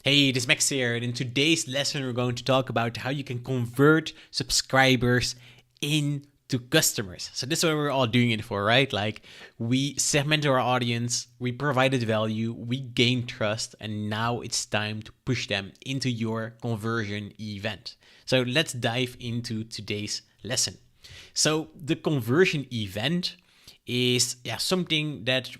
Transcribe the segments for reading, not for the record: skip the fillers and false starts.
Hey, this is Max here, and in today's lesson, we're going to talk about how you can convert subscribers into customers. So this is what we're all doing it for, right? Like we segment our audience, we provided value, we gain trust, and now it's time to push them into your conversion event. So let's dive into today's lesson. So the conversion event is something that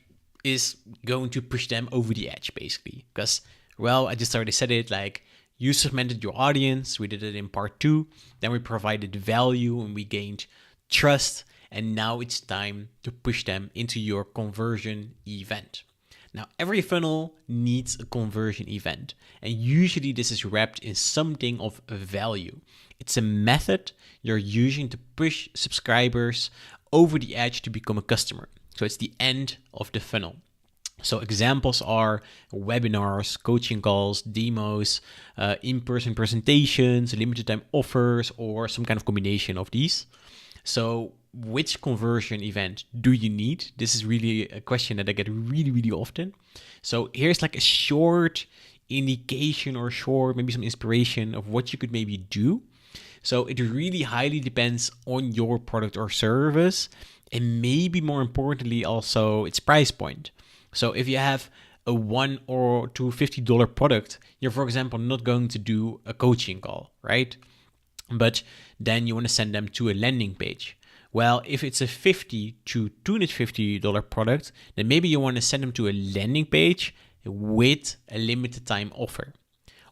is going to push them over the edge, basically, because I just already said it, like you segmented your audience, we did it in part 2, then we provided value and we gained trust, and now it's time to push them into your conversion event. Now, every funnel needs a conversion event, and usually this is wrapped in something of value. It's a method you're using to push subscribers over the edge to become a customer. So it's the end of the funnel. So examples are webinars, coaching calls, demos, in-person presentations, limited time offers, or some kind of combination of these. So which conversion event do you need? This is really a question that I get really often. So here's like a short indication or maybe some inspiration of what you could maybe do. So it really highly depends on your product or service, and maybe more importantly also its price point. So if you have a $1 or $250 product, you're, for example, not going to do a coaching call, right? But then you want to send them to a landing page. Well, if it's a $50 to $250 product, then maybe you want to send them to a landing page with a limited time offer.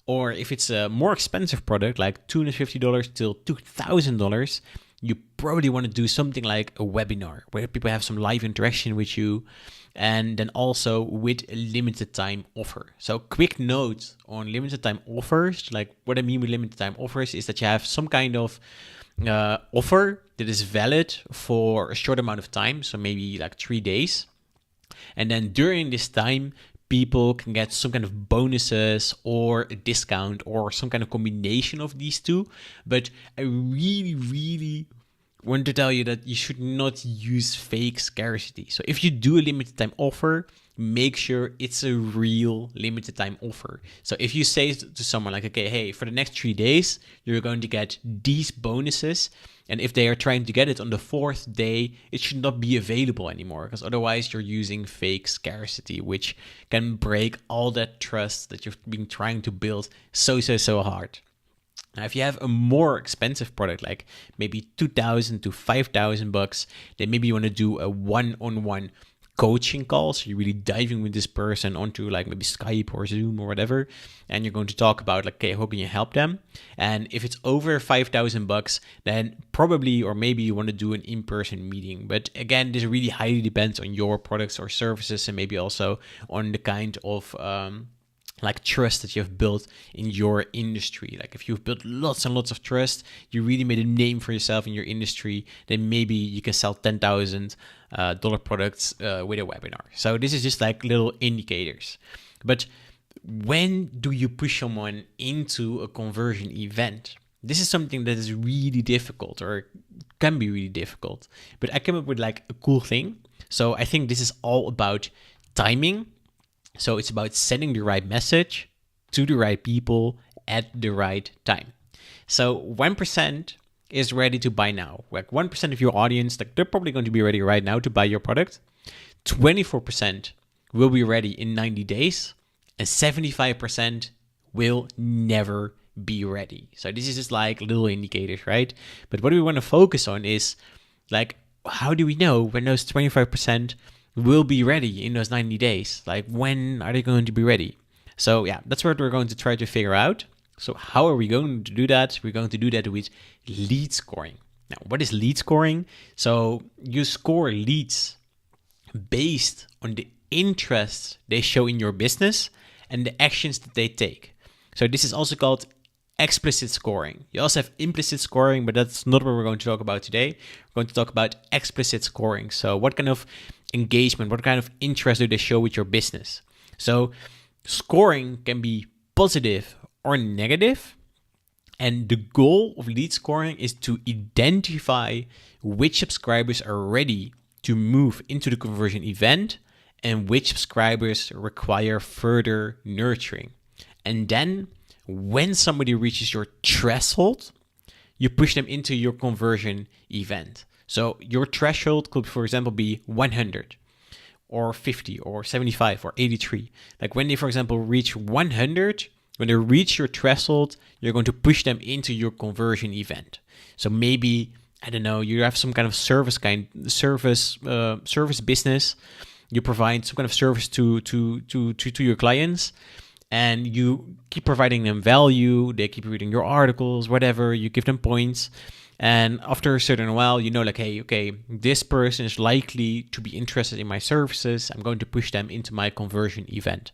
Or if it's a more expensive product, like $250 till $2,000, you probably want to do something like a webinar where people have some live interaction with you, and then also with a limited time offer. So quick note on limited time offers, like what I mean with limited time offers is that you have some kind of offer that is valid for a short amount of time, so maybe like 3 days. And then during this time, people can get some kind of bonuses or a discount or some kind of combination of these two. But I really want to tell you that you should not use fake scarcity. So if you do a limited time offer, make sure it's a real limited time offer. So if you say to someone like, okay, hey, for the next 3 days, you're going to get these bonuses. And if they are trying to get it on the 4th day, it should not be available anymore, because otherwise you're using fake scarcity, which can break all that trust that you've been trying to build so hard. Now, if you have a more expensive product, like maybe $2,000 to $5,000, then maybe you want to do a one-on-one coaching call. So you're really diving with this person onto like maybe Skype or Zoom or whatever, and you're going to talk about like, okay, how can you help them? And if it's over $5,000, then probably or maybe you want to do an in-person meeting. But again, this really highly depends on your products or services, and maybe also on the kind of like trust that you've built in your industry. Like if you've built lots and lots of trust, you really made a name for yourself in your industry, then maybe you can sell $10,000 products with a webinar. So this is just like little indicators. But when do you push someone into a conversion event? This is something that is really difficult, or can be really difficult. But I came up with like a cool thing. So I think this is all about timing. So it's about sending the right message to the right people at the right time. So 1% is ready to buy now. Like 1% of your audience, like they're probably going to be ready right now to buy your product. 24% will be ready in 90 days, and 75% will never be ready. So this is just like little indicators, right? But what we want to focus on is like, how do we know when those 25% will be ready in those 90 days? Like, when are they going to be ready? So yeah, that's what we're going to try to figure out. So how are we going to do that? We're going to do that with lead scoring. Now, what is lead scoring? So you score leads based on the interest they show in your business and the actions that they take. So this is also called explicit scoring. You also have implicit scoring, but that's not what we're going to talk about today. We're going to talk about explicit scoring. So what kind of engagement, what kind of interest do they show with your business? So scoring can be positive or negative. And the goal of lead scoring is to identify which subscribers are ready to move into the conversion event and which subscribers require further nurturing. And then when somebody reaches your threshold, you push them into your conversion event. So your threshold could, for example, be 100 or 50 or 75 or 83. Like when they, for example, reach 100, when they reach your threshold, you're going to push them into your conversion event. So maybe, I don't know, you have some kind of service business. You provide some kind of service to your clients, and you keep providing them value. They keep reading your articles, whatever. You give them points. And after a certain while, you know, like, hey, okay, this person is likely to be interested in my services. I'm going to push them into my conversion event.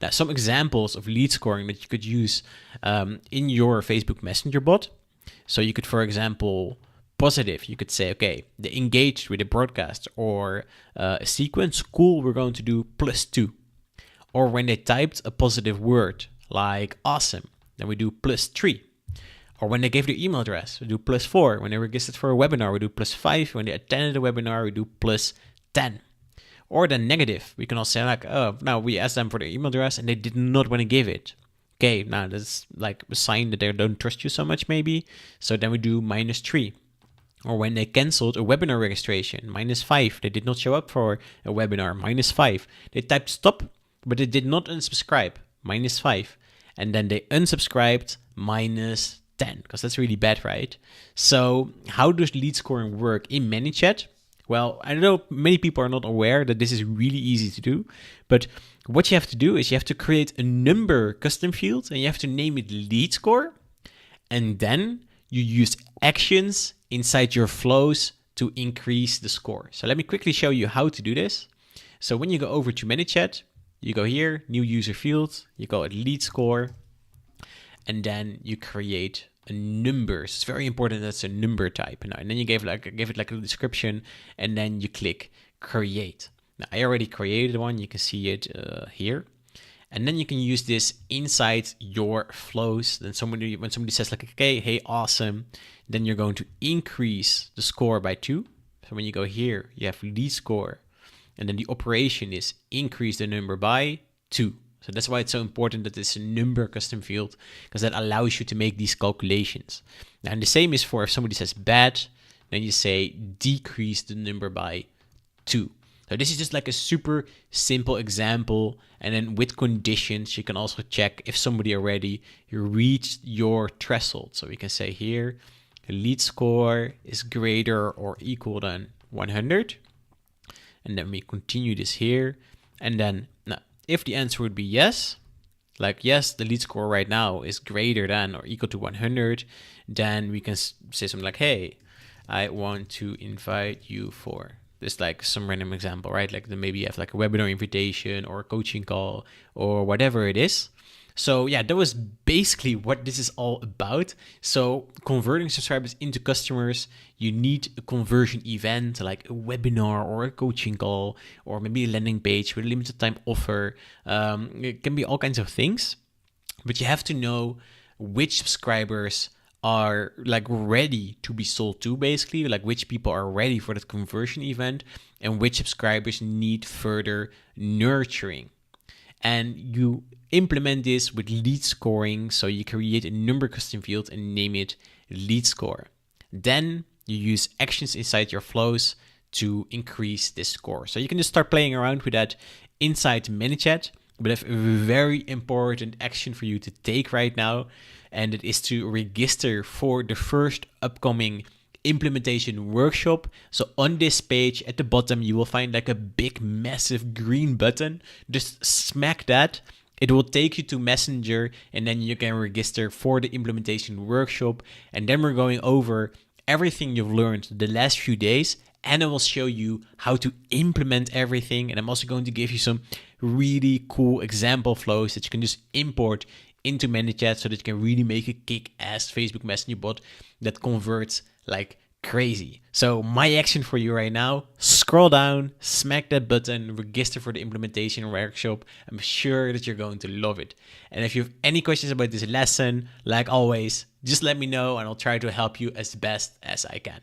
Now, some examples of lead scoring that you could use in your Facebook Messenger bot. So you could, for example, positive, you could say, okay, they engaged with a broadcast or a sequence. Cool, we're going to do +2. Or when they typed a positive word like awesome, then we do +3. Or when they gave their email address, we do +4. When they registered for a webinar, we do +5. When they attended a webinar, we do +10. Or the negative, we can also say like, oh, now we asked them for their email address and they did not want to give it. Okay, now that's like a sign that they don't trust you so much maybe. So then we do -3. Or when they canceled a webinar registration, -5. They did not show up for a webinar, -5. They typed stop, but they did not unsubscribe, -5. And then they unsubscribed, -10, because that's really bad, right? So how does lead scoring work in ManyChat? Well, I know many people are not aware that this is really easy to do, but what you have to do is you have to create a number custom field and you have to name it lead score. And then you use actions inside your flows to increase the score. So let me quickly show you how to do this. So when you go over to ManyChat, you go here, new user field, you call it lead score, and then you create a number. So it's very important that's a number type. And then you give it like a description, and then you click create. Now I already created one. You can see it here. And then you can use this inside your flows. Then when somebody says like, okay, hey, awesome, then you're going to increase the score by 2. So when you go here, you have lead score, and then the operation is increase the number by 2. So that's why it's so important that it's a number custom field, because that allows you to make these calculations. Now, and the same is for if somebody says bad, then you say decrease the number by 2. So this is just like a super simple example. And then with conditions, you can also check if somebody already reached your threshold. So we can say here, lead score is greater or equal than 100. And then we continue this here. And then now, if the answer would be yes, like yes, the lead score right now is greater than or equal to 100, then we can say something like, hey, I want to invite you for this, like some random example, right? Like maybe you have like a webinar invitation or a coaching call or whatever it is. So yeah, that was basically what this is all about. So converting subscribers into customers, you need a conversion event like a webinar or a coaching call, or maybe a landing page with a limited time offer. It can be all kinds of things, but you have to know which subscribers are like ready to be sold to, basically, like which people are ready for that conversion event and which subscribers need further nurturing. And you implement this with lead scoring. So you create a number custom field and name it lead score. Then you use actions inside your flows to increase this score. So you can just start playing around with that inside ManyChat. But I have a very important action for you to take right now, and it is to register for the first upcoming implementation workshop. So on this page at the bottom, you will find like a big, massive green button. Just smack that. It will take you to Messenger, and then you can register for the implementation workshop. And then we're going over everything you've learned the last few days, and I will show you how to implement everything. And I'm also going to give you some really cool example flows that you can just import into ManyChat so that you can really make a kick-ass Facebook Messenger bot that converts like crazy. So my action for you right now, scroll down, smack that button, register for the implementation workshop. I'm sure that you're going to love it. And if you have any questions about this lesson, like always, just let me know and I'll try to help you as best as I can.